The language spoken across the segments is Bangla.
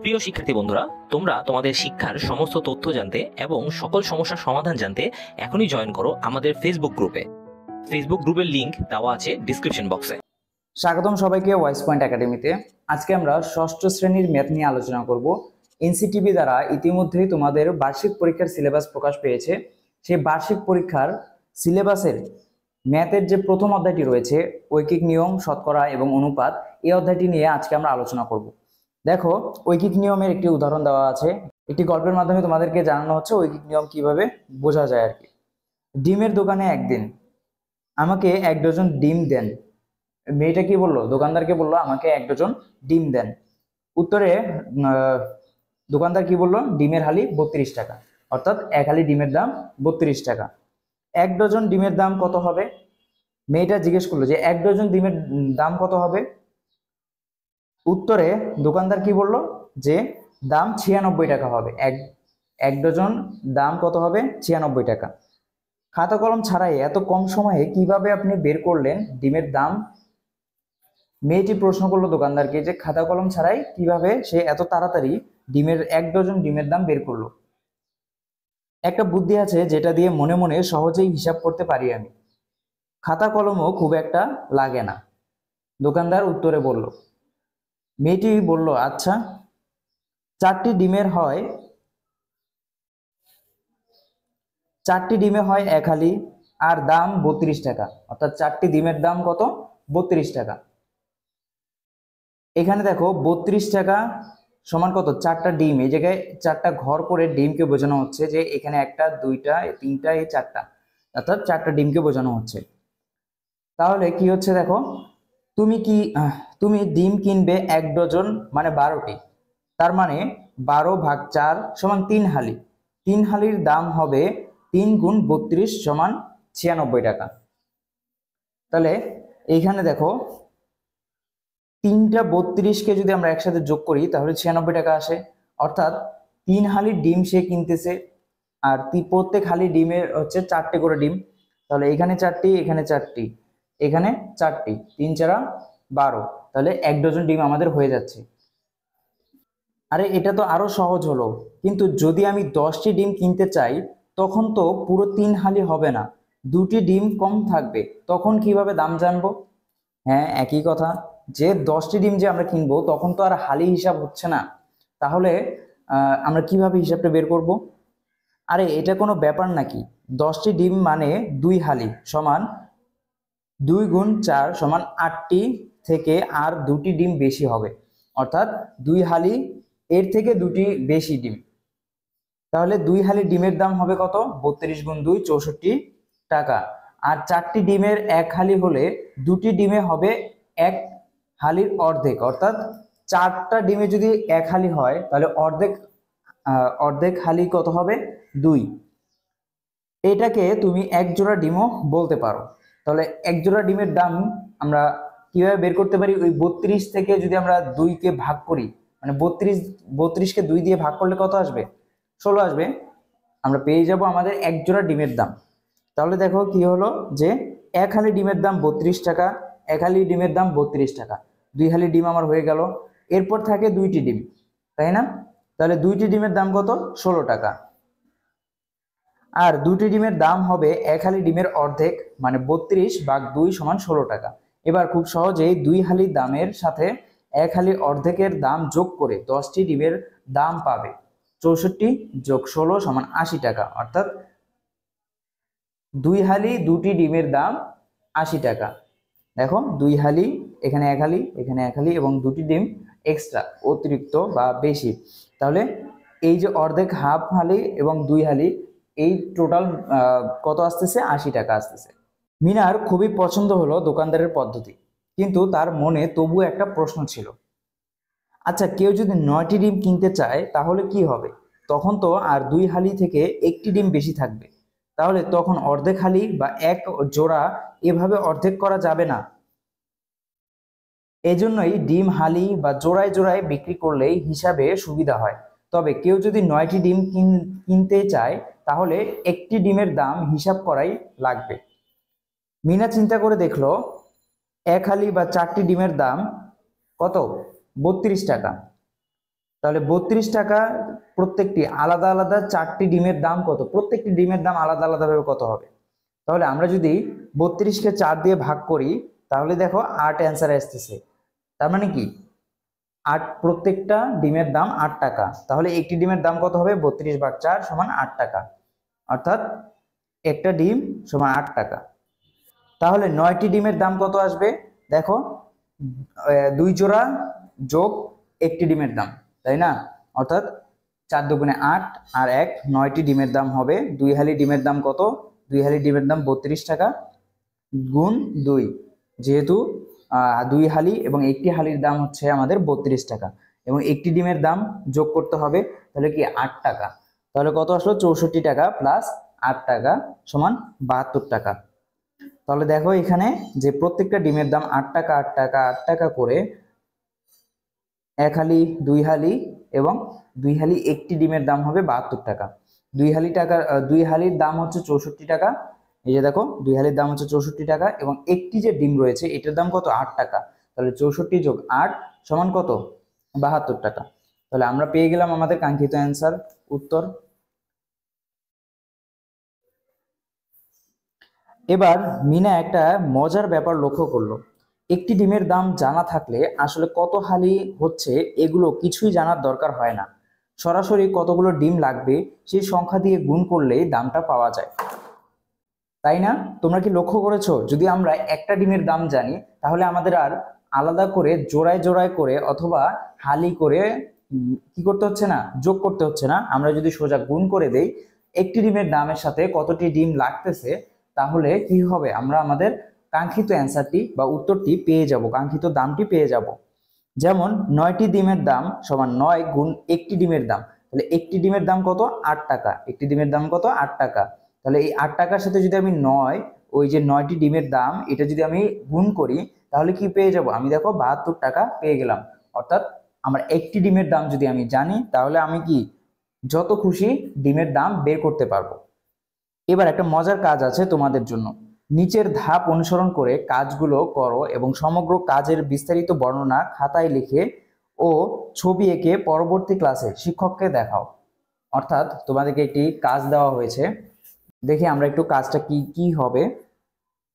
প্রিয় শিক্ষার্থী বন্ধুরা, তোমরা তোমাদের শিক্ষার সমস্ত তথ্য জানতে এবং সকল সমস্যার সমাধান জানতে এখনই জয়েন করো আমাদের ফেসবুক গ্রুপে। ফেসবুক গ্রুপের লিংক দেওয়া আছে ডিসক্রিপশন বক্সে। স্বাগতম সবাইকে ওয়াইস পয়েন্ট একাডেমিতে। আজকে আমরা ষষ্ঠ শ্রেণীর ম্যাথ নিয়ে আলোচনা করব। এনসিটিভি দ্বারা ইতিমধ্যেই তোমাদের বার্ষিক পরীক্ষার সিলেবাস প্রকাশ পেয়েছে। সেই বার্ষিক পরীক্ষার সিলেবাসের ম্যাথের যে প্রথম অধ্যায়টি রয়েছে, ঐকিক নিয়ম, শতকরা এবং অনুপাত, এই অধ্যায়টি নিয়ে আজকে আমরা আলোচনা করব। দেখো, ঐকিক নিয়মের একটি উদাহরণ দেওয়া আছে। একটি গল্পের মাধ্যমে তোমাদেরকে জানানো হচ্ছে ঐকিক নিয়ম কিভাবে বোঝা যায় আর কি। ডিমের দোকানে একদিন, আমাকে 1 ডজন ডিম দেন। মেয়েটা কি বললো? দোকানদারকে বললো আমাকে 1 ডজন ডিম দেন। উত্তরে দোকানদার কি বললো? ডিমের হালি 32 টাকা, অর্থাৎ এক হালি ডিমের দাম 32 টাকা। 1 ডজন ডিমের দাম কত হবে? মেয়েটা জিজ্ঞেস করলো যে 1 ডজন ডিমের দাম কত হবে। উত্তরে দোকানদার কি বললো? যে দাম 96 টাকা হবে। এক ডজন দাম কত হবে? 96 টাকা। খাতা কলম ছাড়াই এত কম সময়ে কিভাবে আপনি বের করলেন ডিমের দাম? মেয়েটি প্রশ্ন করলো দোকানদারকে যে খাতা কলম ছাড়াই কিভাবে সে এত তাড়াতাড়ি 1 ডজন ডিমের দাম বের করলো। একটা বুদ্ধি আছে যেটা দিয়ে মনে মনে সহজেই হিসাব করতে পারি আমি। খাতা কলমও খুব একটা লাগে না, দোকানদার উত্তরে বলল। মেয়েটি বলল, আচ্ছা, 4টি ডিমে হয় 1 হালি, আর দাম 32 টাকা, অর্থাৎ 4টি ডিমের দাম কত? 32 টাকা। এখানে দেখো 32 টাকা সমান কত? 4টা ডিম। এই জায়গায় 4টা ঘর করে ডিমকে বোঝানো হচ্ছে, যে এখানে 1টা 2টা 3টা এই 4টা, অর্থাৎ 4টা ডিমকে বোঝানো হচ্ছে। তাহলে কি হচ্ছে দেখো, তুমি ডিম কিনবে 1 ডজন, মানে 12টি। তার মানে 12 ভাগ 4 সমান 3 হালি। 3 হালির দাম হবে 3 গুণ 32 সমান 96 টাকা। তাহলে এইখানে দেখো, 3টা 32কে যদি আমরা একসাথে যোগ করি তাহলে 96 টাকা আসে। অর্থাৎ 3 হালি ডিম সে কিনতেছে, আর প্রত্যেক হালি ডিমের হচ্ছে 4টে করে ডিম। তাহলে এখানে 4টি, এখানে 4টি, এখানে 4টি, 3 4 12। তাহলে 1 ডজন ডিম আমাদের হয়ে যাচ্ছে। আরে এটা তো আরো সহজ হলো, কিন্তু যদি আমি 10টি ডিম কিনতে চাই তখন তো পুরো 3 হালি হবে না, 2টি ডিম কম থাকবে। তখন কিভাবে দাম জানবো? হ্যাঁ, একই কথা, যে 10টি ডিম যে আমরা কিনবো তখন তো আর হালি হিসাব হচ্ছে না। তাহলে আমরা কিভাবে হিসাবটা বের করব? আরে এটা কোনো ব্যাপার নাকি? 10টি ডিম মানে 2 হালি সমান 2 গুণ 4 সমান 8টি, থেকে আর 2টি ডিম বেশি হবে, অর্থাৎ 2 হালি এর থেকে 2টি বেশি ডিম। তাহলে 2 হালি ডিমের দাম হবে কত? 32 গুণ 2 64 টাকা। আর 4টি ডিমের 1 হালি হলে 2টি ডিমে হবে 1 হালির অর্ধেক, অর্থাৎ 4টা ডিমে যদি 1 হালি হয় তাহলে অর্ধেক হালি কত হবে? 2। এটাকে তুমি 1 জোড়া ডিমও বলতে পারো। তাহলে 1 জোড়া ডিমের দাম আমরা কিভাবে বের করতে পারি? ওই 32 থেকে যদি আমরা 2কে ভাগ করি, মানে 32কে 2 দিয়ে ভাগ করলে কত আসবে? 16 আসবে। আমরা পেয়ে যাব আমাদের 1 জোড়া ডিমের দাম। তাহলে দেখো কি হলো, যে 1 হালি ডিমের দাম 32 টাকা, 1 হালি ডিমের দাম 32 টাকা, 2 হালি ডিম আমার হয়ে গেল। এরপর থাকে 2টি ডিম, তাই না? তাহলে 2টি ডিমের দাম কত? 16 টাকা। আর 2টি ডিমের দাম হবে 1 হালি ডিমের অর্ধেক, মানে 32 ভাগ 2 সমান 16 টাকা। এবার খুব সহজেই 2 হালি দামের সাথে 1 হালি অর্ধেকের দাম যোগ করে 10টি ডিমের দাম পাবে। 64 যোগ 16 সমান 80 টাকা, অর্থাৎ 2 হালি 2টি ডিমের দাম 80 টাকা। দেখো, 2 হালি, এখানে 1 হালি, এখানে 1 হালি, এবং 2টি ডিম এক্সট্রা, অতিরিক্ত বা বেশি। তাহলে এই যে অর্ধেক, হাফ হালি এবং 2 হালি, এই টোটাল কত আসতেছে? 80 টাকা আসতেছে। মিনার খুবই পছন্দ হলো দোকানদারের পদ্ধতি, কিন্তু তার মনে তবু একটা প্রশ্ন ছিল। আচ্ছা, কেউ যদি 9টি ডিম কিনতে চায় তাহলে কি হবে? তখন তো আর 2 হালি থেকে 1টি ডিম বেশি থাকবে। তাহলে তখন অর্ধেক হালি বা 1 জোড়া এভাবে অর্ধেক করা যাবে না। এজন্যই ডিম হালি বা জোড়ায় জোড়ায় বিক্রি করলেই হিসাবে সুবিধা হয়। তবে কেউ যদি 9টি ডিম কিনতে চায় তাহলে একটি ডিমের দাম হিসাব করাই লাগবে। মিনা চিন্তা করে দেখলো, 1 হালি বা 4টি ডিমের দাম কত? 32 টাকা। তাহলে 32 টাকা প্রত্যেকটি আলাদা আলাদা 4টি ডিমের দাম কত, প্রত্যেকটি ডিমের দাম আলাদা আলাদা ভাবে কত হবে। তাহলে আমরা যদি 32কে 4 দিয়ে ভাগ করি তাহলে দেখো 8 অ্যান্সার আসতেছে। তার মানে কি 8, প্রত্যেকটা ডিমের দাম 8 টাকা। তাহলে একটি ডিমের দাম কত হবে, 32/4 সমান 8 টাকা, অর্থাৎ একটা ডিম সমান 8 টাকা। তাহলে 9টি ডিমের দাম কত আসবে, দেখো 2 জোড়া যোগ একটি ডিমের দাম, তাই না? অর্থাৎ 4 দুগুণে 8 আর 1, 9টি ডিমের দাম হবে। 2 হালি ডিমের দাম কত, 2 হালি ডিমের দাম 32 টাকা গুণ 2, যেহেতু 2 হালি এবং একটি হালির দাম হচ্ছে আমাদের 32 টাকা, এবং একটি ডিমের দাম যোগ করতে হবে, তাহলে কি 8 টাকা। তাহলে কত আসলো, 64 টাকা প্লাস 8 টাকা সমান 72 টাকা। তাহলে দেখো এখানে যে প্রত্যেকটা ডিমের দাম 8 টাকা 8 টাকা 8 টাকা করে, 1 হালি 2 হালি এবং 2 হালি একটি ডিমের দাম হবে 72 টাকা। 2 হালির দাম হচ্ছে 64 টাকা, এই যে দেখো 2 হালির দাম হচ্ছে 64 টাকা, এবং একটি যে ডিম রয়েছে এটার দাম কত, 8 টাকা। তাহলে 64 যোগ 8 সমান কত, 72 টাকা। তাহলে আমরা পেয়ে গেলাম আমাদের কাঙ্ক্ষিত অ্যান্সার, উত্তর। এবার মিনা একটা মজার ব্যাপার লক্ষ্য করলো। একটি ডিমের দাম জানা থাকলে আসলে কত হালি হচ্ছে এগুলো কিছুই জানার দরকার হয় না, সরাসরি কতগুলো ডিম লাগবে সেই সংখ্যা দিয়ে গুণ করলেই দামটা পাওয়া যায়, তাই না? তোমরা কি লক্ষ্য করেছো, যদি আমরা একটা ডিমের দাম জানি তাহলে আমাদের আর আলাদা করে জোড়ায় জোড়ায় করে অথবা হালি করে কি করতে হচ্ছে না, যোগ করতে হচ্ছে না। আমরা যদি সোজা গুণ করে দেই একটি ডিমের দামের সাথে কতটি ডিম লাগতেছে, তাহলে কি হবে, আমরা আমাদের কাঙ্ক্ষিত অ্যান্সারটি বা উত্তরটি পেয়ে যাব, কাঙ্ক্ষিত দামটি পেয়ে যাব। যেমন 9টি ডিমের দাম সমান 9 গুণ একটি ডিমের দাম, তাহলে একটি ডিমের দাম কত, 8 টাকা, একটি ডিমের দাম কত, 8 টাকা। তাহলে এই 8 টাকার সাথে যদি আমি 9, ওই যে 9টি ডিমের দাম এটা যদি আমি গুণ করি তাহলে কি পেয়ে যাব, আমি দেখো 72 টাকা পেয়ে গেলাম। অর্থাৎ আমার একটি ডিমের দাম যদি আমি জানি তাহলে আমি কি যত খুশি ডিমের দাম বের করতে পারবো। এবার একটা মজার কাজ আছে তোমাদের জন্য, নিচের ধাপ অনুসরণ করে কাজগুলো করো এবং সমগ্র কাজের বিস্তারিত বর্ণনা খাতায় লিখে ও ছবি এঁকে পরবর্তী ক্লাসে শিক্ষককে দেখাও। অর্থাৎ তোমাদেরকে একটি কাজ দেওয়া হয়েছে, দেখি আমরা একটু কাজটা কি কি হবে।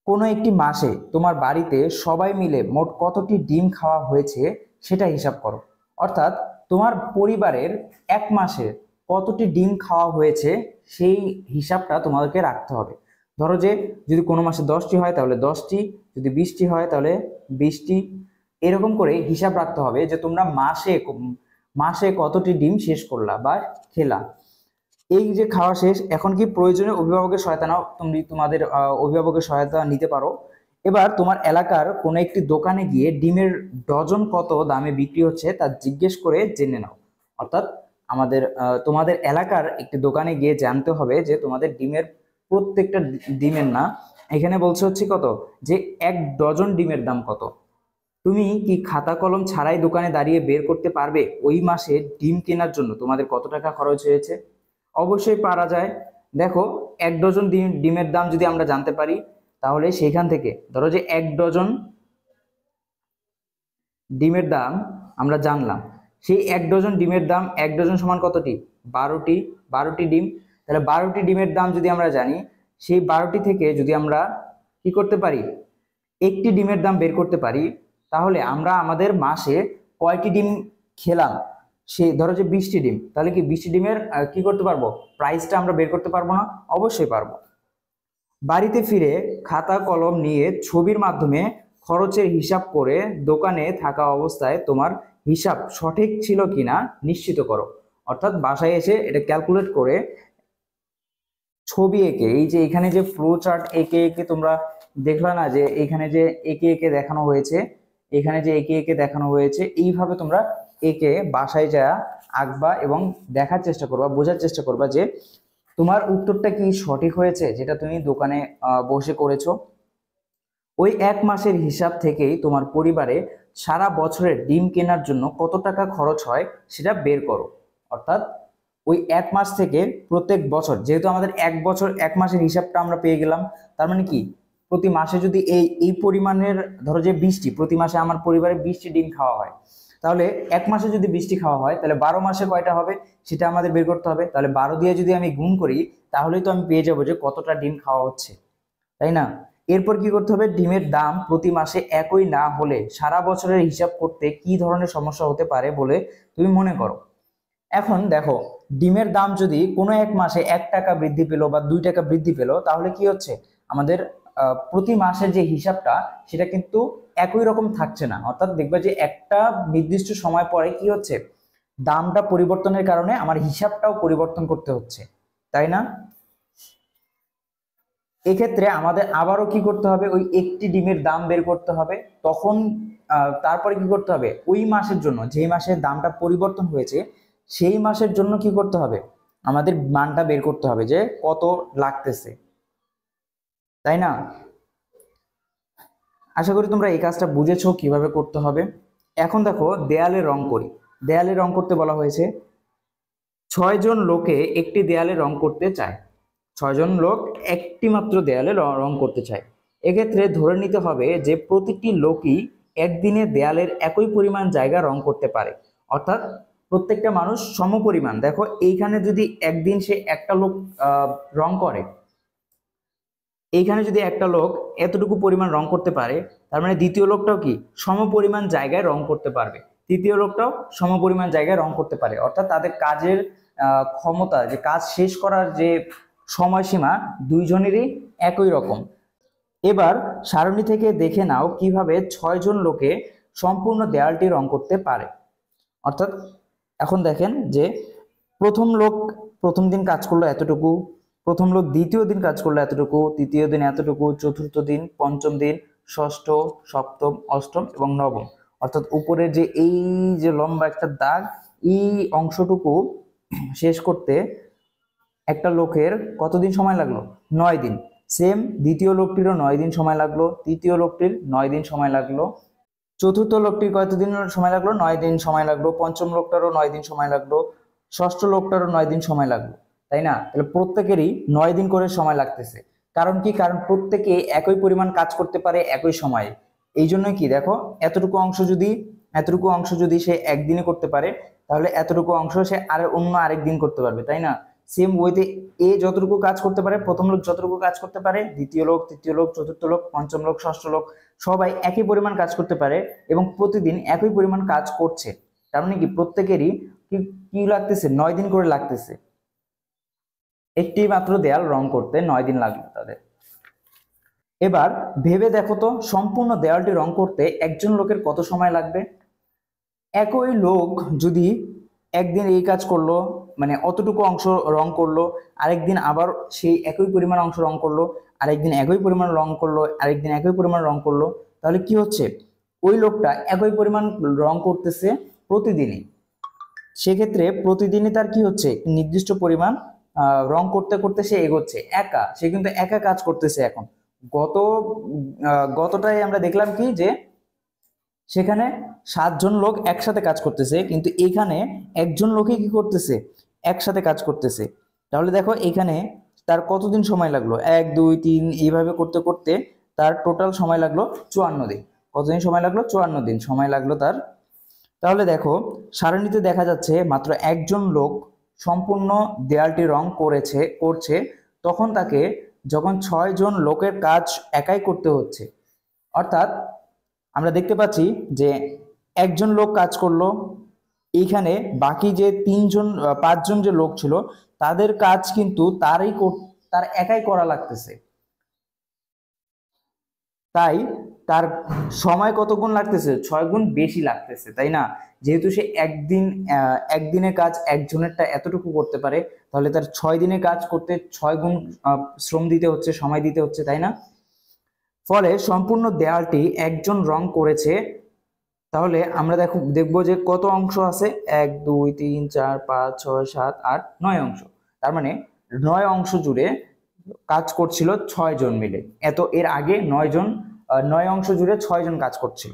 কোনো একটি মাসে তোমার বাড়িতে সবাই মিলে মোট কতটি ডিম খাওয়া হয়েছে সেটা হিসাব করো। অর্থাৎ তোমার পরিবারের এক মাসে কতটি ডিম খাওয়া হয়েছে সেই হিসাবটা তোমাদেরকে রাখতে হবে। ধরো যে যদি কোনো মাসে 10টি হয় তাহলে 10টি, যদি 20টি হয় তাহলে 20টি, এরকম করে হিসাব রাখতে হবে যে তোমরা মাসে মাসে কতটি ডিম শেষ করলা বা খেলা। এই যে খাওয়া শেষ, এখন কি প্রয়োজনে অভিভাবকের সহায়তা নাও, তুমি তোমাদের অভিভাবকের সহায়তা নিতে পারো। এবার তোমার এলাকার কোনো একটি দোকানে গিয়ে ডিমের ডজন কত দামে বিক্রি হচ্ছে তা জিজ্ঞেস করে জেনে নাও। অর্থাৎ আমাদের তোমাদের এলাকার একটি দোকানে গিয়ে জানতে হবে যে তোমাদের ডিমের প্রত্যেকটা ডিমের না, এখানে বলছে হচ্ছে কত, যে 1 ডজন ডিমের দাম কত। তুমি কি খাতা কলম ছাড়াই দোকানে দাঁড়িয়ে বের করতে পারবে ওই মাসে ডিম কেনার জন্য তোমাদের কত টাকা খরচ হয়েছে? অবশ্যই পারা যায়। দেখো 1 ডজন ডিমের দাম যদি আমরা জানতে পারি তাহলে সেইখান থেকে ধরো যে 1 ডজন ডিমের দাম আমরা জানলাম, সেই 1 ডজন ডিমের দাম, 1 ডজন সমান কতটি, 12টি ডিম। তাহলে 12টি ডিমের দাম যদি আমরা জানি, সেই 12টি থেকে যদি আমরা কি করতে পারি, একটি ডিমের দাম বের করতে পারি, তাহলে আমরা আমাদের মাসে কয়টি ডিম খেলাম, সেই ধরো যে 20টি ডিম, তাহলে কি 20টি ডিমের কি করতে পারবো, প্রাইসটা আমরা বের করতে পারবো না? অবশ্যই পারবো। বাড়িতে ফিরে খাতা কলম নিয়ে ছবির মাধ্যমে খরচের হিসাব করে দোকানে থাকা অবস্থায় তোমার হিসাব সঠিক ছিল কিনা নিশ্চিত করো। অর্থাৎ বাসায় এসে এটা ক্যালকুলেট করে ছবি এঁকে, এই যে এখানে যে ফ্লো চার্ট এঁকে এঁকে তোমরা দেখলা না, যে এখানে যে এঁকে এঁকে দেখানো হয়েছে, এখানে যে এঁকে এঁকে দেখানো হয়েছে, এইভাবে তোমরা এঁকে বাসায় যা আঁকবা এবং দেখার চেষ্টা করবা, বোঝার চেষ্টা করবা যে তোমার উত্তরটা কি সঠিক হয়েছে যেটা তুমি দোকানে বসে করেছো। ওই 1 মাসের হিসাব থেকেই তোমার পরিবারে সারা বছরের ডিম কেনার জন্য কত টাকা খরচ হয় সেটা বের করো। অর্থাৎ ওই 1 মাস থেকে প্রত্যেক বছর, যেহেতু আমাদের 1 বছর 1 মাসের হিসাবটা আমরা পেয়ে গেলাম, তার মানে কি প্রতি মাসে যদি এই পরিমাণের ধরো যে 20টি, প্রতি মাসে আমার পরিবারে 20টি ডিম খাওয়া হয়, তাহলে এক মাসে যদি 20টি খাওয়া হয় তাহলে 12 মাসে কয়টা হবে সেটা আমাদের বের করতে হবে। তাহলে 12 দিয়ে যদি আমি গুণ করি তাহলেই তো আমি পেয়ে যাবো যে কতটা ডিম খাওয়া হচ্ছে, তাই না? এরপর কি করতে হবে, ডিমের দাম প্রতি মাসে একই না হলে সারা বছরের হিসাব করতে কি ধরনের সমস্যা হতে পারে বলে তুমি মনে করো? এখন দেখো, ডিমের দাম যদি কোনো এক মাসে 1 টাকা বৃদ্ধি পেলো বা 2 টাকা বৃদ্ধি পেলো তাহলে কি হচ্ছে, আমাদের প্রতি মাসের যে হিসাবটা সেটা কিন্তু একই রকম থাকছে না। অর্থাৎ দেখবে যে একটা নির্দিষ্ট সময় পরে কি হচ্ছে, দামটা পরিবর্তনের কারণে আমার হিসাবটাও পরিবর্তন করতে হচ্ছে, তাই না? এক্ষেত্রে আমাদের আবারও কি করতে হবে, ওই একটি ডিমের দাম বের করতে হবে। তখন তারপরে কি করতে হবে, ওই মাসের জন্য যেই মাসের দামটা পরিবর্তন হয়েছে সেই মাসের জন্য কি করতে হবে, আমাদের মানটা বের করতে হবে যে কত লাগতেছে, তাই না? আশা করি তোমরা এই কাজটা বুঝেছো কিভাবে করতে হবে। এখন দেখো, দেয়ালে রং করি। দেয়ালে রং করতে বলা হয়েছে 6 জন লোকে একটি দেয়ালে রং করতে চায়। 6 জন লোক একটি মাত্র দেয়ালে রং করতে চায়। এক্ষেত্রে ধরে নিতে হবে যে প্রতিটি লোকই একদিনে দেয়ালের একই পরিমাণ জায়গা রং করতে পারে, অর্থাৎ প্রত্যেকটা মানুষ সমপরিমাণ। দেখো এইখানে যদি একদিন সে একটা লোক রং করে, এইখানে যদি একটা লোক এতটুকু পরিমাণ রং করতে পারে, তার মানে দ্বিতীয় লোকটাও কি সমপরিমাণ জায়গায় রং করতে পারবে, তৃতীয় লোকটাও সমপরিমাণ জায়গায় রং করতে পারে। অর্থাৎ তাদের কাজের ক্ষমতা, যে কাজ শেষ করার যে সময়সীমা দুইজনেরই একই রকম। এবার সারণী থেকে দেখে নাও কিভাবে 6 জন লোকে সম্পূর্ণ দেয়ালটি রং করতে পারে। অর্থাৎ এখন দেখেন যে প্রথম লোক প্রথম দিন কাজ করলো এতটুকু, প্রথম লোক দ্বিতীয় দিন কাজ করলো এতটুকু, তৃতীয় দিন এতটুকু, চতুর্থ দিন, পঞ্চম দিন, ষষ্ঠ, সপ্তম, অষ্টম এবং নবম। অর্থাৎ উপরের যে এই যে লম্বা একটা দাগ, এই অংশটুকু শেষ করতে একটা লোকের কতদিন সময় লাগলো, 9 দিন। সেম দ্বিতীয় লোকটিরও 9 দিন সময় লাগলো, তৃতীয় লোকটির 9 দিন সময় লাগলো, চতুর্থ লোকটির কতদিন সময় লাগলো, 9 দিন সময় লাগলো, পঞ্চম লোকটারও 9 দিন সময় লাগলো, ষষ্ঠ লোকটারও 9 দিন সময় লাগলো, তাই না? তাহলে প্রত্যেকেরই 9 দিন করে সময় লাগতেছে। কারণ কি, কারণ প্রত্যেকে একই পরিমাণ কাজ করতে পারে একই সময়ে। এই জন্য কি দেখো, এতটুকু অংশ যদি সে একদিনে করতে পারে তাহলে এতটুকু অংশ সে অন্য আরেক দিন করতে পারবে, তাই না? সেম ওয়েতে এ যতটুকু কাজ করতে পারে, প্রথম লোক যতটুকু কাজ করতে পারে, দ্বিতীয় লোক, তৃতীয় লোক, চতুর্থ লোক, পঞ্চম লোক, ষষ্ঠ লোক সবাই একই পরিমাণ কাজ করতে পারে এবং প্রতিদিন একই পরিমাণ কাজ করছে। তার মানে কি প্রত্যেকেরই কি কি লাগতেছে, 9 দিন করে লাগতেছে। একটি মাত্র দেয়াল রং করতে 9 দিন লাগলো তাদের। এবার ভেবে দেখো তো, সম্পূর্ণ দেয়ালটি রং করতে একজন লোকের কত সময় লাগবে? একই লোক যদি একদিন এই কাজ করলো, মানে অতটুকু অংশ রং করলো, আরেকদিন আবার সেই একই পরিমাণ অংশ রং করলো, আরেকদিন একই পরিমাণ রং করলো, আরেকদিন একই পরিমাণ রং করলো, তাহলে কি হচ্ছে, ওই লোকটা একই পরিমাণ রং করতেছে প্রতিদিনই। সেক্ষেত্রে প্রতিদিনই তার কি হচ্ছে, নির্দিষ্ট পরিমাণ রং করতে করতে সে এগোচ্ছে, সে কিন্তু একা কাজ করতেছে। এখন গতটাই আমরা দেখলাম কি যে সেখানে 7 জন লোক একসাথে কাজ করতেছে, কিন্তু এখানে একজন লোকই কি করতেছে, একসাথে কাজ করতেছে। তাহলে দেখো এখানে তার কতদিন সময় লাগলো, 1 2 3 এইভাবে করতে করতে তার টোটাল সময় লাগলো 54 দিন। কতদিন সময় লাগলো, 54 দিন সময় লাগলো তার। তাহলে দেখো সারণীতে দেখা যাচ্ছে মাত্র একজন লোক সম্পূর্ণ দেয়ালটি রং করছে, তখন তাকে যখন 6 জন লোকের কাজ একাই করতে হচ্ছে। অর্থাৎ আমরা দেখতে পাচ্ছি যে একজন লোক কাজ করলো, এইখানে বাকি যে 5 জন যে লোক ছিল তাদের কাজ কিন্তু তার একাই করা লাগতেছে। তাই তার সময় কত গুণ লাগতেছে, 6 গুণ বেশি লাগতেছে, তাই না? যেহেতু সে একদিনের কাজ একজনেরটা এতটুকু করতে পারে, তাহলে তার 6 দিনের কাজ করতে 6 গুণ শ্রম দিতে হচ্ছে, সময় দিতে হচ্ছে, তাই না? ফলে সম্পূর্ণ দেয়ালটি একজন রং করেছে। তাহলে আমরা দেখবো যে কত অংশ আছে, 1 2 3 4 5 6 7 8 9 অংশ। তার মানে 9 অংশ জুড়ে কাজ করছিল 6 জন মিলে। এর আগে 9 অংশ জুড়ে 6 জন কাজ করছিল।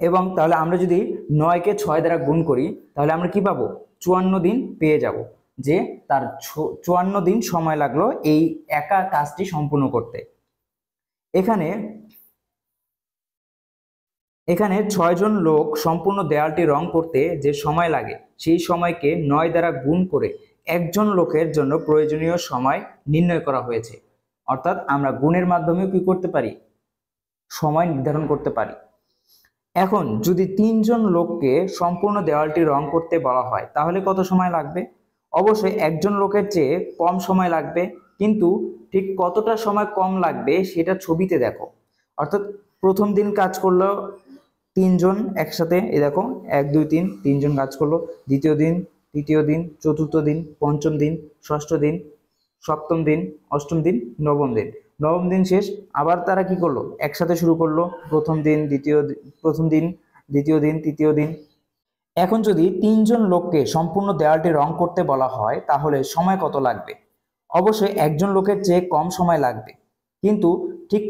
এবং তাহলে আমরা যদি 9 কে 6 দ্বারা গুণ করি তাহলে আমরা কি পাবো, 54 দিন পেয়ে যাব, যে তার 54 দিন সময় লাগলো এই একা কাজটি সম্পূর্ণ করতে। এখানে এখানে 6 জন লোক সম্পূর্ণ দেয়ালটি রং করতে যে সময় লাগে সেই সময়কে 9 দ্বারা গুণ করে একজন লোকের জন্য প্রয়োজনীয় সময় নির্ণয় করা হয়েছে। অর্থাৎ আমরা গুণের মাধ্যমে কি করতে পারি, সময় নির্ধারণ করতে পারি। এখন যদি 3 জন লোককে সম্পূর্ণ দেওয়ালটি রং করতে বলা হয় তাহলে কত সময় লাগবে? অবশ্যই একজন লোকের চেয়ে কম সময় লাগবে, কিন্তু ঠিক কতটা সময় কম লাগবে সেটা ছবিতে দেখো। অর্থাৎ প্রথম দিন কাজ করলো 3 জন একসাথে, এই দেখো 1 2 3, 3 জন কাজ করলো। দ্বিতীয় দিন, তৃতীয় দিন, চতুর্থ দিন, পঞ্চম দিন, ষষ্ঠ দিন, সপ্তম দিন, অষ্টম দিন, নবম দিন। নবম দিন শেষ, আবার তারা কি করলো, একসাথে শুরু করলো। প্রথম দিন, প্রথম দিন, দ্বিতীয় দিন, তৃতীয় দিন। এখন যদি 3 জন লোককে সম্পূর্ণ দেওয়ালটি রং করতে বলা হয় তাহলে সময় কত লাগবে? অবশ্যই একজন লোকের চেয়ে কম সময় লাগবে, কিন্তু ঠিক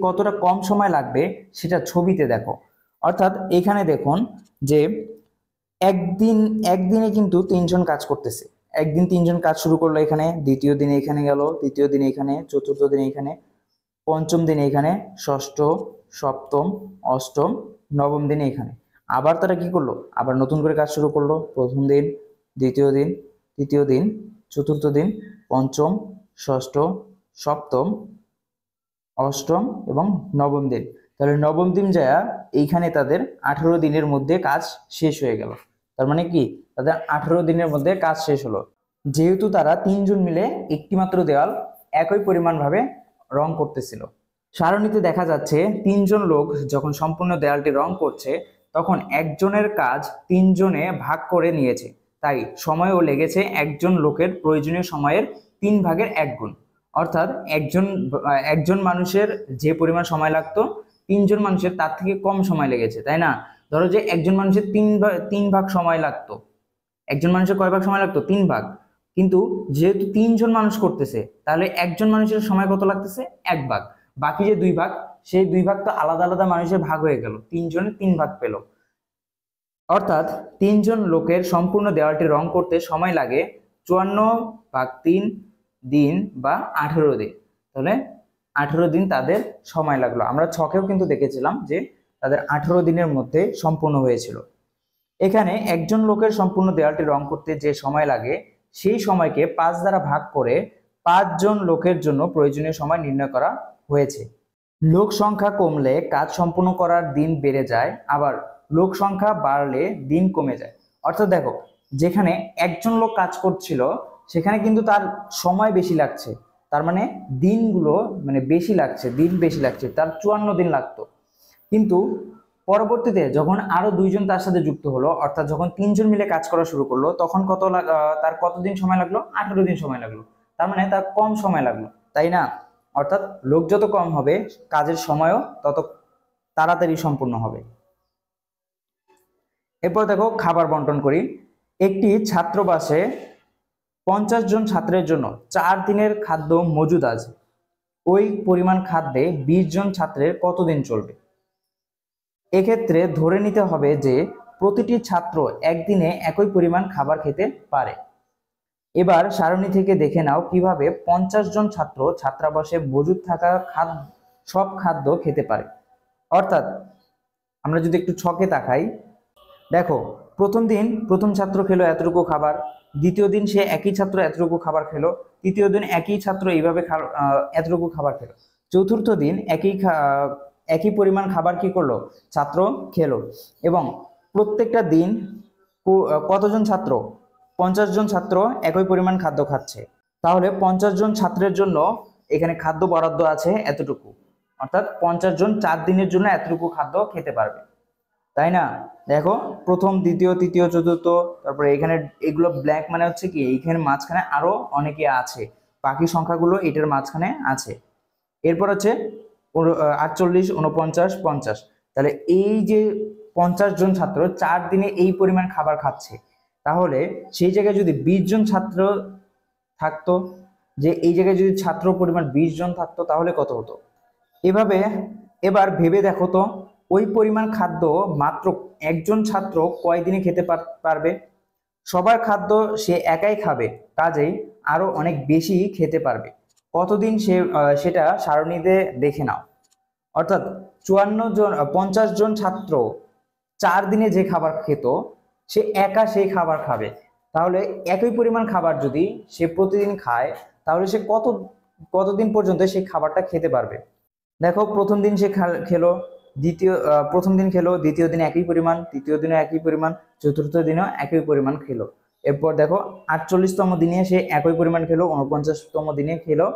কতটা কম সময় লাগবে সেটা ছবিতে দেখো। অর্থাৎ এখানে দেখুন যে একদিনে কিন্তু 3 জন কাজ করতেছে। একদিন 3 জন কাজ শুরু করলো এখানে, দ্বিতীয় দিনে এখানে গেল, তৃতীয় দিনে এখানে, চতুর্থ দিনে এখানে, পঞ্চম দিনে এখানে, ষষ্ঠ, সপ্তম, অষ্টম, নবম দিনে এখানে। আবার তারা কি করলো, আবার নতুন করে কাজ শুরু করলো। প্রথম দিন, দ্বিতীয় দিন, তৃতীয় দিন, চতুর্থ দিন, পঞ্চম, ষষ্ঠ, সপ্তম, অষ্টম এবং নবম দিন। তাহলে নবম দিন যায় এইখানে তাদের 18 দিনের মধ্যে কাজ শেষ হয়ে গেল। তার মানে কি, তাদের 18 দিনের মধ্যে কাজ শেষ হলো, যেহেতু তারা 3 জন মিলে একটি মাত্র দেওয়াল একই পরিমাণ ভাবে রং করতেছিল। সারণীতে দেখা যাচ্ছে 3 জন লোক যখন সম্পূর্ণ দেয়ালটি রং করছে তখন একজনের কাজ 3 জনে ভাগ করে নিয়েছে, তাই সময়ও লেগেছে একজন লোকের প্রয়োজনীয় সময়ের 3/1 গুণ। অর্থাৎ একজন মানুষের যে পরিমাণ সময় লাগতো 3 জন মানুষের তার থেকে কম সময় লেগেছে, তাই না? ধরো যে একজন মানুষের তিন ভাগ সময় লাগতো, একজন মানুষের কয় ভাগ সময় লাগতো? 3 ভাগ। কিন্তু যেহেতু 3 জন মানুষ করতেছে তাহলে একজন মানুষের সময় কত লাগতেছে? 1 ভাগ। বাকি যে 2 ভাগ, সেই 2 ভাগ তো আলাদা আলাদা মানুষের ভাগ হয়ে গেল, 3 জনে 3 ভাগ পেল। অর্থাৎ 3 জন লোকের সম্পূর্ণ দেওয়ালটি রং করতে সময় লাগে 54/3 দিন বা 18 দিন। তাহলে 18 দিন তাদের সময় লাগলো। আমরা ছকেও কিন্তু দেখেছিলাম যে তাদের 18 দিনের মধ্যে সম্পূর্ণ হয়েছিল। এখানে একজন লোকের সম্পূর্ণ দেওয়ালটি রং করতে যে সময় লাগে সেই সময়কে 5 দ্বারা ভাগ করে 5 জন লোকের জন্য প্রয়োজনীয় সময় নির্ণয় করা হয়েছে। লোক সংখ্যা কমলে কাজ সম্পূর্ণ করার দিন বেড়ে যায়, আবার লোক সংখ্যা বাড়লে দিন কমে যায়। অর্থাৎ দেখো, যেখানে একজন লোক কাজ করছিল সেখানে কিন্তু তার সময় বেশি লাগছে, তার মানে দিনগুলো মানে বেশি লাগছে, দিন বেশি লাগছে, তার 54 দিন লাগতো। কিন্তু পরবর্তীতে যখন আরো 2 জন তার সাথে যুক্ত হলো, অর্থাৎ যখন 3 জন মিলে কাজ করা শুরু করলো তখন তার কতদিন সময় লাগলো? 18 দিন সময় লাগলো। তার মানে তার কম সময় লাগলো, তাই না? অর্থাৎ লোক যত কম হবে কাজের সময়ও তত তাড়াতাড়ি সম্পূর্ণ হবে। এরপর দেখো, খাবার বন্টন করি। একটি ছাত্রাবাসে 50 জন ছাত্রের জন্য 4 দিনের খাদ্য মজুদ আছে। ওই পরিমাণ খাদ্যে 20 জন ছাত্রের কতদিন চলবে? এক্ষেত্রে ধরে নিতে হবে যে প্রতিটি ছাত্র একদিনে একই পরিমাণ খাবার খেতে পারে। এবার সারণী থেকে দেখে নাও কিভাবে 50 জন ছাত্র ছাত্রাবাসে মজুদ থাকা সব খাদ্য খেতে পারে। অর্থাৎ আমরা যদি একটু ছকে তাকাই, দেখো প্রথম দিন প্রথম ছাত্র খেলো এতটুকু খাবার, দ্বিতীয় দিন সে একই ছাত্র এতটুকু খাবার খেলো, তৃতীয় দিন একই ছাত্র এইভাবে এতটুকু খাবার খেলো, চতুর্থ দিন একই পরিমাণ খাবার কি করলো, ছাত্র খেলো। এবং প্রত্যেকটা দিন কতজন ছাত্র? 50 জন ছাত্র একই পরিমাণ খাদ্য খাচ্ছে। তাহলে 50 জন ছাত্রের জন্য এখানে খাদ্য বরাদ্দ আছে এতটুকু, অর্থাৎ 50 জন 4 দিনের জন্য এতটুকু খাদ্য খেতে পারবে, তাই না? দেখো প্রথম, দ্বিতীয়, তৃতীয়, চতুর্থ, তারপরে এখানে এগুলো ব্ল্যাক মানে হচ্ছে কি এইখানে মাঝখানে আরো অনেকে আছে, বাকি সংখ্যাগুলো এটার মাঝখানে আছে। এরপর হচ্ছে 48, 49, 50। তাহলে এই যে 50 জন ছাত্র 4 দিনে এই পরিমাণ খাবার খাচ্ছে, তাহলে সেই জায়গায় যদি 20 জন ছাত্র থাকতো, যে এই জায়গায় যদি ছাত্র পরিমাণ 20 জন থাকতো তাহলে কত হতো? এবার ভেবে দেখো তো, ওই পরিমাণ খাদ্য মাত্র একজন ছাত্র কয়দিনে খেতে পারবে? সবার খাদ্য সে একাই খাবে, কাজেই আরো অনেক বেশি খেতে পারবে। কতদিন সেটা সারণীতে দেখে নাও। অর্থাৎ 50 জন ছাত্র 4 দিনে যে খাবার খেত সে একা সেই খাবার খাবে। তাহলে একই পরিমাণ খাবার যদি সে প্রতিদিন খায় তাহলে সে কতদিন পর্যন্ত সেই খাবারটা খেতে পারবে। দেখো প্রথম দিন সে খেলো, প্রথম দিন খেলো, দ্বিতীয় দিনে একই পরিমাণ, তৃতীয় দিনে একই পরিমাণ, চতুর্থ দিনেও একই পরিমাণ খেলো। এরপর দেখো 48তম দিনে সে একই পরিমাণ খেলো, 49তম দিনে খেলো,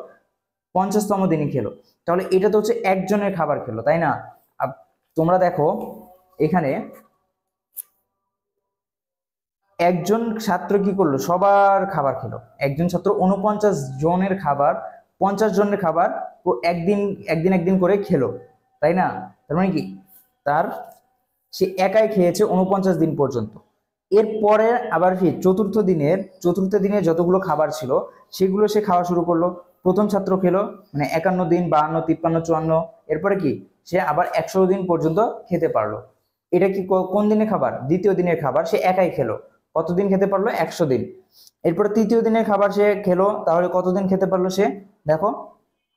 50তম দিনে খেলো। তাহলে এটা তো হচ্ছে একজনের খাবার খেলো, তাই না? তোমরা দেখো এখানে একজন ছাত্র কি করলো, সবার খাবার খেলো। একজন ছাত্র 49 জনের খাবার, 50 জনের খাবার একদিন একদিন একদিন করে খেলো, তাই না? তার মানে কি সে একাই খেয়েছে 49 দিন পর্যন্ত। এরপরে আবার কি চতুর্থ দিনে যতগুলো খাবার ছিল সেগুলো সে খাওয়া শুরু করলো। প্রথম ছাত্র খেলো মানে 51 দিন, 52, 53, 54, এরপরে কি সে আবার 100 দিন পর্যন্ত খেতে পারলো। এটা কি কোন দিনের খাবার? দ্বিতীয় দিনের খাবার সে একাই খেলো। কতদিন খেতে পারলো? 100 দিন। এরপরে তৃতীয় দিনের খাবার সে খেলো, তাহলে কতদিন খেতে পারলো সে? দেখো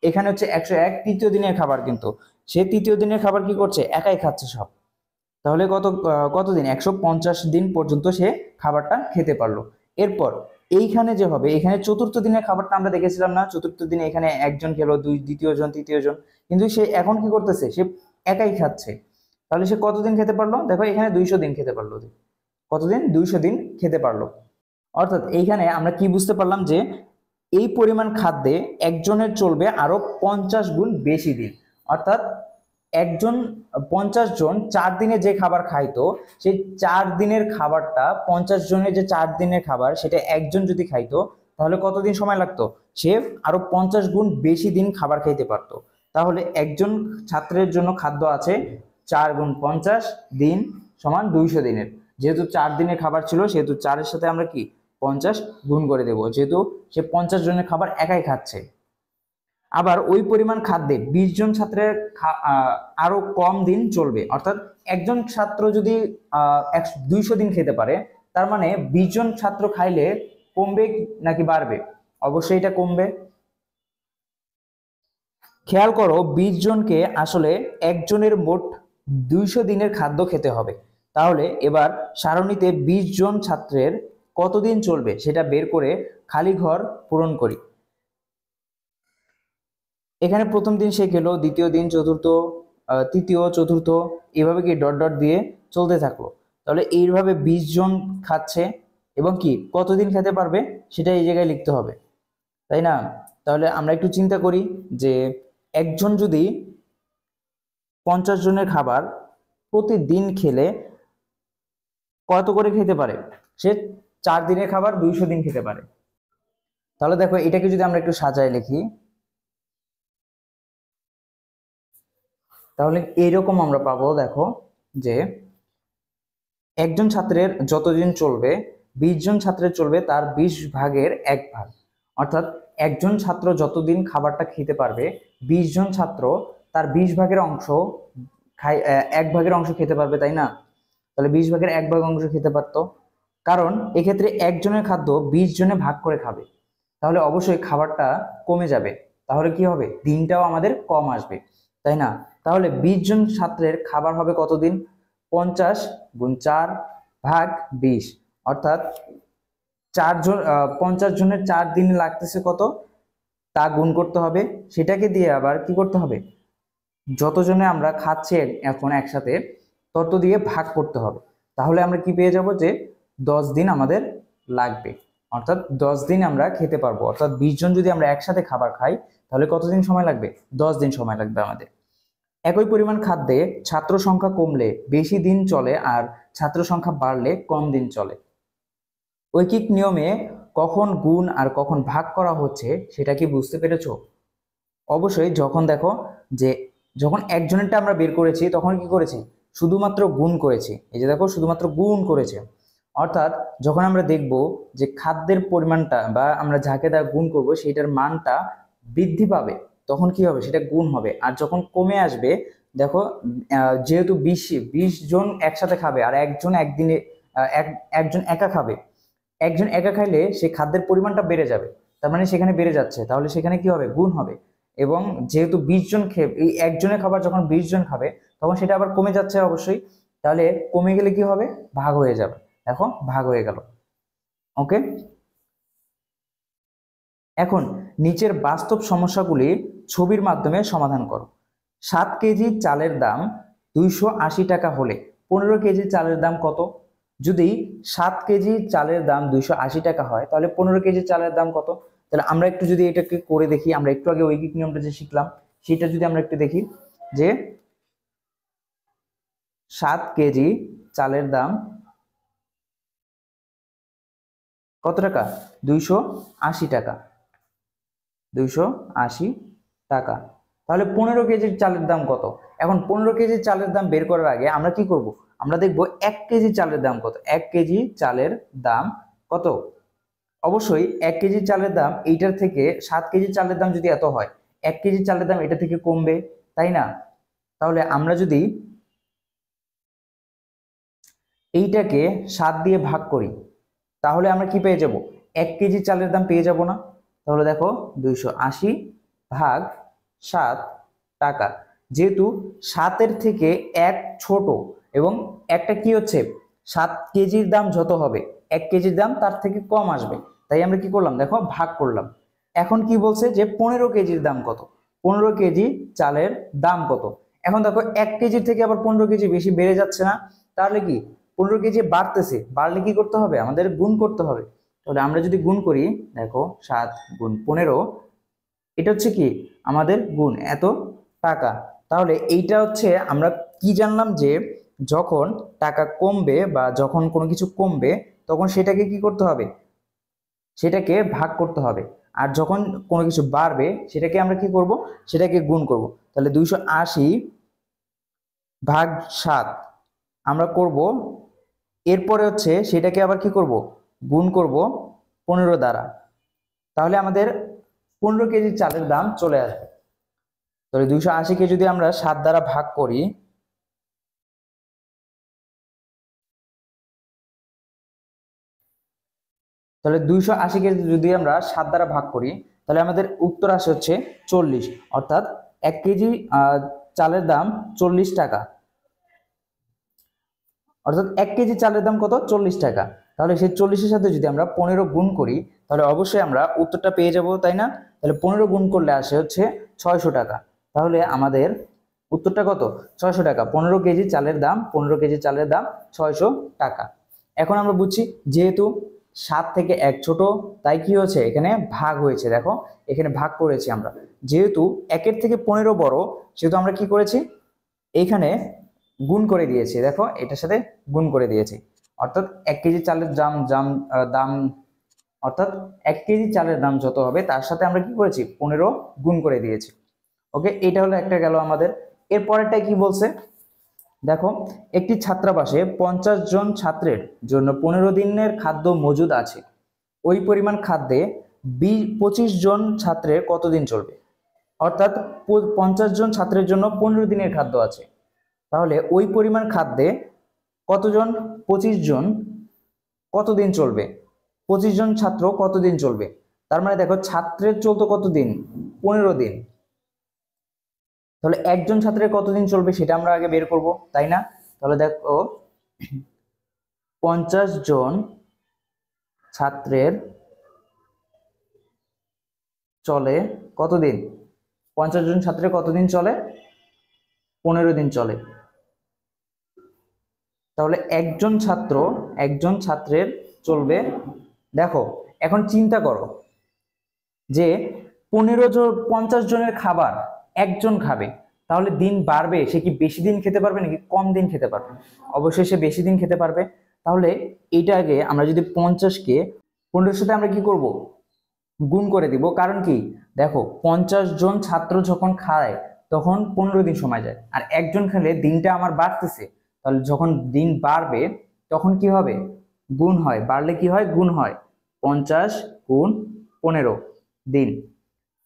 এখানে হচ্ছে 101 তৃতীয় দিনের খাবার, কিন্তু সে তৃতীয় দিনের খাবার কি করছে? একাই খাচ্ছে সব। তাহলে কতদিন? 150 দিন পর্যন্ত সে খাবারটা খেতে পারলো। এরপর এইখানে যে হবে, এখানে চতুর্থ দিনের খাবারটা আমরা দেখেছিলাম না? চতুর্থ দিনে এখানে একজন খেলো, দ্বিতীয় জন, তৃতীয় জন, কিন্তু সে এখন কি করতেছে? সে একাই খাচ্ছে। তাহলে সে কতদিন খেতে পারলো? দেখো এখানে 200 দিন খেতে পারলো। কতদিন? 200 দিন খেতে পারলো। অর্থাৎ এইখানে আমরা কি বুঝতে পারলাম যে এই পরিমাণ খাদ্যে একজনের চলবে আরো 50 গুণ বেশি দিন। অর্থাৎ 50 জন 4 দিনে যে খাবার খাইতো, সেই 4 দিনের খাবারটা 50 জনের যে 4 দিনের খাবার সেটা একজন যদি খাইতো তাহলে কতদিন সময় লাগতো? সে আরো 50 গুণ বেশি দিন খাবার খাইতে পারতো। তাহলে একজন ছাত্রের জন্য খাদ্য আছে 4 গুণ 50 দিন সমান 200 দিনের। যেহেতু 4 দিনের খাবার ছিল সেহেতু 4-এর সাথে আমরা কি 50 গুণ করে দেব, যেহেতু সে 50 জনের খাবার একাই খাচ্ছে। আবার ওই পরিমাণ খাদ্যে 20 জন ছাত্রের আরো কম দিন চলবে। অর্থাৎ একজন ছাত্র যদি 200 দিন খেতে পারে, তার মানে 20 জন ছাত্র খাইলে কমবে নাকি বাড়বে? অবশ্যই এটা কমবে। খেয়াল করো 20 জনকে আসলে একজনের মোট 200 দিনের খাদ্য খেতে হবে। তাহলে এবার সারণীতে 20 জন ছাত্রের কতদিন চলবে সেটা বের করে খালি ঘর পূরণ করি। এখানে প্রথম দিন সে খেলো, দ্বিতীয় দিন, চতুর্থ, তৃতীয়, চতুর্থ, এভাবে কি ডট ডট দিয়ে চলতে থাকলো। তাহলে এইভাবে 20 জন খাচ্ছে এবং কি কতদিন খেতে পারবে সেটা এই জায়গায় লিখতে হবে, তাই না? তাহলে আমরা একটু চিন্তা করি যে একজন যদি 50 জনের খাবার প্রতিদিন খেলে কত করে খেতে পারে? সে 4 দিনের খাবার 200 দিন খেতে পারে। তাহলে দেখো এটাকে যদি আমরা একটু সাজায় লিখি তাহলে এইরকম আমরা পাবো। দেখো যে একজন ছাত্রের যতদিন চলবে 20 জন ছাত্রের চলবে তার 20 ভাগের 1 ভাগ। অর্থাৎ একজন ছাত্র যতদিন খাবারটা খেতে পারবে 20 জন ছাত্র তার 20 ভাগের অংশ 1 ভাগের অংশ খেতে পারবে, তাই না? তাহলে 20 ভাগের 1 ভাগ অংশ খেতে পারতো, কারণ এক্ষেত্রে একজনের খাদ্য 20 জনে ভাগ করে খাবে। তাহলে অবশ্যই খাবারটা কমে যাবে, তাহলে কি হবে? দিনটাও আমাদের কম আসবে, তাই না? তাহলে 20 জন ছাত্রের খাবার হবে কতদিন? 50 গুণ 4 ভাগ 20, অর্থাৎ 50 জনের 4 দিন লাগতেছে কত তা গুণ করতে হবে। সেটাকে দিয়ে আবার কি করতে হবে? যতজনে আমরা খাচ্ছি এখন একসাথে তত দিয়ে ভাগ করতে হবে। তাহলে আমরা কি পেয়ে যাব? যে 10 দিন আমাদের লাগবে, অর্থাৎ 10 দিন আমরা খেতে পারবো। অর্থাৎ 20 জন যদি আমরা একসাথে খাবার খাই তাহলে কতদিন সময় লাগবে? 10 দিন সময় লাগবে আমাদের। একই পরিমাণ খাদ্যে ছাত্র সংখ্যা কমলে বেশি দিন চলে আর ছাত্র সংখ্যা বাড়লে কম দিন চলে। ঐকিক নিয়মে কখন গুণ আর কখন ভাগ করা হচ্ছে সেটা কি বুঝতে পেরেছো? অবশ্যই যখন দেখো যে যখন একজনেরটা আমরা বের করেছি তখন কি করেছি? শুধুমাত্র গুণ করেছি। এই যে দেখো শুধুমাত্র গুণ করেছে। অর্থাৎ যখন আমরা দেখব যে খাদ্যের পরিমাণটা বা আমরা যাকে দ্বারা গুণ করব সেটার মানটা বৃদ্ধি পাবে তখন কি হবে? সেটা গুণ হবে। আর যখন কমে আসবে, দেখো যেহেতু 20 জন একসাথে খাবে আর একজন একদিনে একজন একা খাবে, একজন একা খাইলে সে খাদ্যের পরিমাণটা বেড়ে যাবে, তার মানে সেখানে বেড়ে যাচ্ছে, তাহলে সেখানে কি হবে? গুণ হবে। এবং যেহেতু 20 জন এই একজনের খাবার যখন 20 জন খাবে তখন সেটা আবার কমে যাচ্ছে অবশ্যই, তাহলে কমে গেলে কি হবে, ভাগ হয়ে যাবে। দেখো ভাগ হয়ে গেল। ওকে, এখন নিচের বাস্তব সমস্যাগুলি ছবির মাধ্যমে সমাধান করো। 7 কেজি চালের দাম 280 টাকা হলে 15 কেজি চালের দাম কত? যদি 7 কেজি চালের দাম 280 টাকা হয় তাহলে 15 কেজি চালের দাম কত? তাহলে আমরা একটু যদি এটাকে করে দেখি, আমরা একটু আগে ঐকিক নিয়মটা যে শিখলাম সেটা যদি আমরা একটু দেখি, যে 7 কেজি চালের দাম কত টাকা? 280 টাকা। 280 টাকা। তাহলে 15 কেজির চালের দাম কত? এখন 15 কেজি চালের দাম বের করার আগে আমরা কি করব, আমরা দেখব 1 কেজি চালের দাম কত। 1 কেজি চালের দাম কত? অবশ্যই 1 কেজি চালের দাম এইটার থেকে 7 কেজি চালের দাম যদি এত হয়, 1 কেজি চালের দাম এটা থেকে কমবে, তাই না? তাহলে আমরা যদি এইটাকে 7 দিয়ে ভাগ করি তাহলে আমরা কি পেয়ে যাব? 1 কেজি চালের দাম পেয়ে যাব না? তাহলে দেখো 280 ভাগ 7 টাকা, যেহেতু 7-এর থেকে 1 ছোট এবং একটা কি হচ্ছে, 7 কেজির দাম যত হবে 1 কেজির দাম তার থেকে কম আসবে, তাই আমরা কি করলাম, দেখো ভাগ করলাম। এখন কি বলছে যে 15 কেজির দাম কত? 15 কেজি চালের দাম কত? এখন দেখো 1 কেজির থেকে আবার 15 কেজি বেশি বেড়ে যাচ্ছে না, তাহলে কি 15 কেজি বাড়তেছে, বাড়লে কি করতে হবে, আমাদের গুণ করতে হবে। তাহলে আমরা যদি গুণ করি, দেখো 7 গুণ 15, এটা হচ্ছে কি আমাদের গুণ এত টাকা। তাহলে এইটা হচ্ছে আমরা কি জানলাম, যে যখন টাকা কমবে বা যখন কোনো কিছু কমবে তখন সেটাকে কি করতে হবে, সেটাকে ভাগ করতে হবে। আর যখন কোনো কিছু বাড়বে সেটাকে আমরা কি করব, সেটাকে গুণ করব। তাহলে 280 ভাগ 7 আমরা করব, এরপরে হচ্ছে সেটাকে আবার কি করব, গুণ করব 15 দ্বারা, তাহলে আমাদের 15 কেজি চালের দাম চলে আসবে। তাহলে 280-কে যদি আমরা 7 দ্বারা ভাগ করি, তাহলে 280-কে যদি আমরা 7 দ্বারা ভাগ করি তাহলে আমাদের উত্তর আসে হচ্ছে 40, অর্থাৎ 1 কেজি চালের দাম 40 টাকা, অর্থাৎ 1 কেজি চালের দাম কত, 40 টাকা। তাহলে সেই 40-এর সাথে যদি আমরা 15 গুণ করি তাহলে অবশ্যই আমরা উত্তরটা পেয়ে যাব, তাই না? তাহলে 15 গুণ করলে আসে হচ্ছে 600 টাকা। তাহলে আমাদের উত্তরটা কত, 600 টাকা। 15 কেজি চালের দাম, 15 কেজি চালের দাম 600 টাকা। এখন আমরা বুঝছি যেহেতু 7 থেকে 1 ছোট, তাই কি হয়েছে, এখানে ভাগ হয়েছে। দেখো এখানে ভাগ করেছি আমরা, যেহেতু 1-এর থেকে 15 বড় সেহেতু আমরা কি করেছি, এইখানে গুণ করে দিয়েছি। দেখো এটার সাথে গুণ করে দিয়েছি, অর্থাৎ 1 কেজি চালের দাম অর্থাৎ 1 কেজি চালের দাম যত হবে তার সাথে আমরা কি করেছি, 15 গুণ করে দিয়েছি। ওকে, এটা হলো একটা গেল আমাদের। এর পরেরটাই কি বলছে, দেখো একটি ছাত্রাবাসে 50 জন ছাত্রের জন্য 15 দিনের খাদ্য মজুদ আছে। ওই পরিমাণ খাদ্যে 25 জন ছাত্রের কতদিন চলবে? অর্থাৎ 50 জন ছাত্রের জন্য 15 দিনের খাদ্য আছে, তাহলে ওই পরিমাণ খাদ্যে কতজন, 25 জন কতদিন চলবে? 25 জন ছাত্র কতদিন চলবে? তার মানে দেখো ছাত্রের চলতো কতদিন, 15 দিন। তাহলে একজন ছাত্রের কতদিন চলবে সেটা আমরা আগে বের করব, তাই না? তাহলে দেখো 50 জন ছাত্রের চলে কতদিন, 50 জন ছাত্রের কতদিন চলে, 15 দিন চলে। তাহলে একজন ছাত্রের চলবে, দেখো এখন চিন্তা করো যে 50 জনের খাবার একজন খাবে, তাহলে দিন বাড়বে, সে কি বেশি দিন খেতে পারবে নাকি কম দিন খেতে পারবে? অবশ্যই সে বেশি দিন খেতে পারবে। তাহলে এইটা আগে আমরা যদি 50-কে 15-এর সাথে আমরা কি করব, গুণ করে দিব। কারণ কি, দেখো 50 জন ছাত্র যখন খায় তখন 15 দিন সময় যায়, আর একজন খেলে দিনটা আমার বাড়তেছে, তাহলে যখন দিন বাড়বে তখন কি হবে, গুণ হয়, বাড়লে কি হয়, গুণ হয়। 50 গুণ 15 দিন।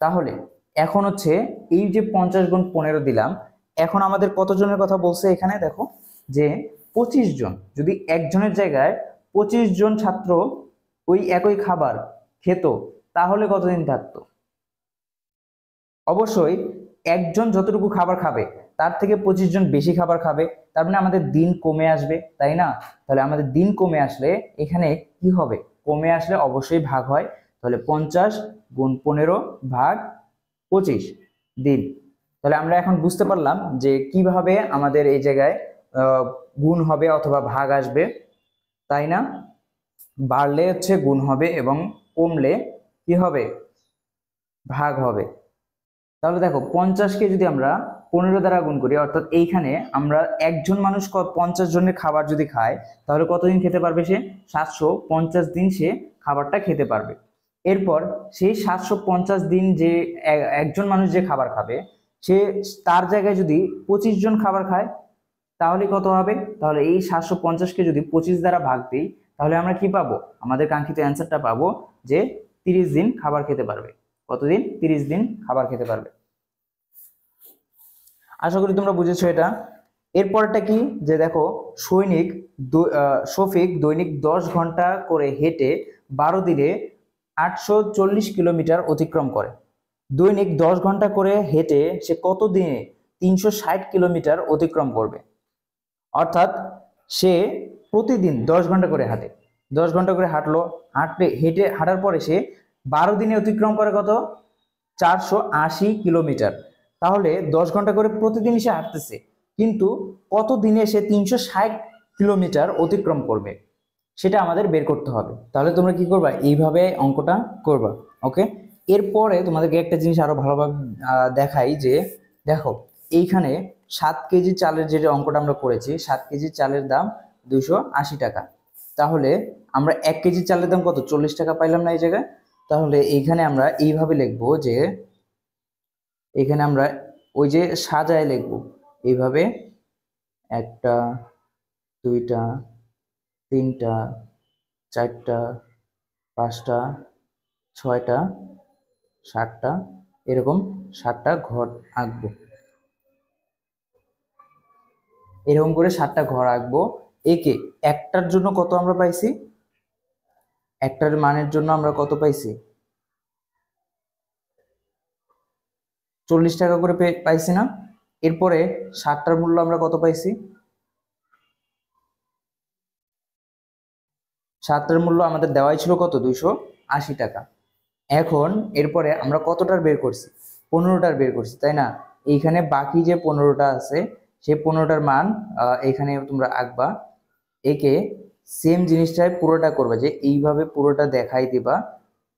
তাহলে এখন হচ্ছে এই যে 50 গুণ 15 দিলাম, এখন আমাদের কতজনের কথা বলছে এখানে, দেখো যে 25 জন। যদি একজনের জায়গায় 25 জন ছাত্র ওই একই খাবার খেত তাহলে কতদিন থাকতো, অবশ্যই একজন যতটুকু খাবার খাবে তার থেকে 25 জন বেশি খাবার খাবে, তার মানে আমাদের দিন কমে আসবে, তাই না? তাহলে আমাদের দিন কমে আসলে এখানে কি হবে? কমে আসলে অবশ্যই ভাগ হয়। তাহলে 50 গুণ 15 ভাগ 25 দিন। তাহলে আমরা এখন বুঝতে পারলাম যে কিভাবে আমাদের এই জায়গায় গুণ হবে অথবা ভাগ আসবে, তাই না? বাড়লে হচ্ছে গুণ হবে এবং কমলে কি হবে? ভাগ হবে। তাহলে দেখো 50কে যদি আমরা 15 দ্বারা গুণ করি, অর্থাৎ এইখানে আমরা একজন মানুষ 50 জনের খাবার যদি খায় তাহলে কতদিন খেতে পারবে? সে 750 দিন সে খাবারটা খেতে পারবে। এরপর সেই 750 দিন যে একজন মানুষ যে খাবার খাবে, সে তার জায়গায় যদি 25 জন খাবার খায় তাহলে কত হবে? তাহলে এই 750কে যদি 25 দ্বারা ভাগ দিই তাহলে আমরা কি পাবো? আমাদের কাঙ্ক্ষিত অ্যান্সারটা পাবো যে 30 দিন খাবার খেতে পারবে। কতদিন? 30 দিন খাবার খেতে পারবে। আশা করি তোমরা বুঝেছো এটা। এরপরটা কি, যে দেখো শফিক দৈনিক 10 ঘন্টা করে হেঁটে 12 দিনে 840 কিলোমিটার অতিক্রম করে। দৈনিক 10 ঘন্টা করে হেঁটে সে কত দিনে 360 কিলোমিটার অতিক্রম করবে? অর্থাৎ সে প্রতিদিন 10 ঘন্টা করে হাঁটে, 10 ঘন্টা করে হাঁটলো, হাঁটার পরে সে 12 দিনে অতিক্রম করে কত? 480 কিলোমিটার। তাহলে 10 ঘন্টা করে প্রতিদিন সে হাঁটতেছে, কিন্তু কত দিনে সে 360 কিলোমিটার অতিক্রম করবে সেটা আমাদের বের করতে হবে। তাহলে তোমরা কি করবা? এইভাবে অঙ্কটা করবা। ওকে, এরপরে তোমাদেরকে একটা জিনিস আরো ভালোভাবে দেখাই যে দেখো এইখানে 7 কেজি চালের যে অঙ্কটা আমরা করেছি, 7 কেজি চালের দাম 280 টাকা। তাহলে আমরা 1 কেজি চালের দাম কত? 40 টাকা পাইলাম না এই জায়গায়? তাহলে এইখানে আমরা এইভাবে লিখবো যে এখানে আমরা ওই যে সাজায় লিখবো এইভাবে, 1টা 2টা 3টা 4টা 5টা 6টা 7টা, এরকম 7টা ঘর আঁকবো। এরকম করে 7টা ঘর আঁকবো। একে একটার জন্য কত আমরা পাইছি? একটার মানের জন্য আমরা কত পাইছি? 40 টাকা করে পাইছি না? এরপরে 7টার মূল্য আমরা কত পাইছি? 7টার মূল্য আমাদের দেওয়াই ছিল কত? 280 টাকা। এখন এরপরে আমরা কতটার বের করছি? 15টার বের করছি, তাই না? এইখানে বাকি যে 15টা আছে সেই 15টার মান এখানে তোমরা আঁকবা। একে সেম জিনিসটাই পুরোটা করবা, যে এইভাবে পুরোটা দেখাই দিবা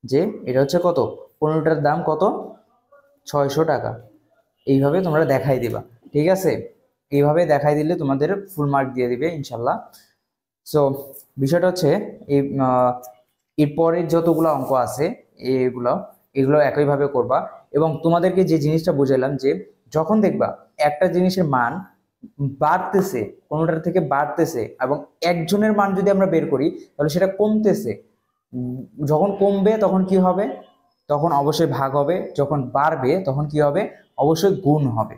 যে এটা হচ্ছে কত? 15টার দাম কত? 600 টাকা। এইভাবে তোমরা দেখাই দিবা, ঠিক আছে? এইভাবে দেখাই দিলে তোমাদের ফুল মার্ক দিয়ে দিবে ইনশাল্লাহ। সো বিষয়টা হচ্ছে এই এরপরের যতগুলো অঙ্ক আছে এগুলো একইভাবে করবা। এবং তোমাদেরকে যে জিনিসটা বুঝাইলাম যে যখন দেখবা একটা জিনিসের মান বাড়তেছে, কোনোটার থেকে বাড়তেছে, এবং একজনের মান যদি আমরা বের করি তাহলে সেটা কমতেছে, যখন কমবে তখন কি হবে? তখন অবশ্যই ভাগ হবে। যখন বাড়বে তখন কি হবে? অবশ্যই গুণ হবে।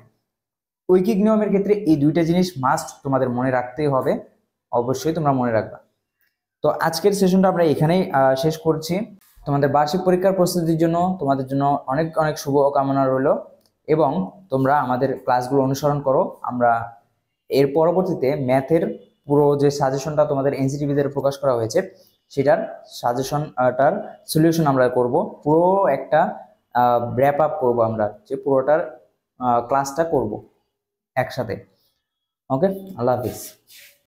ঐকিক নিয়মের ক্ষেত্রে এই দুইটা জিনিস মাস্ট তোমাদের মনে রাখতেই হবে, অবশ্যই তোমরা মনে রাখবা। তো আজকের সেশনটা আমরা এখানেই শেষ করছি। তোমাদের বার্ষিক পরীক্ষার প্রস্তুতির জন্য তোমাদের জন্য অনেক অনেক শুভ কামনা রইল, এবং তোমরা আমাদের ক্লাসগুলো অনুসরণ করো। আমরা এর পরবর্তীতে ম্যাথের পুরো যে সাজেশনটা তোমাদের এনসিটিভিতে প্রকাশ করা হয়েছে সেটার সাজেশনটার সলিউশন আমরা করব, পুরো একটা র্যাপ আপ করবো আমরা, যে পুরোটার ক্লাসটা করব একসাথে। ওকে, আল্লাহ হাফিজ।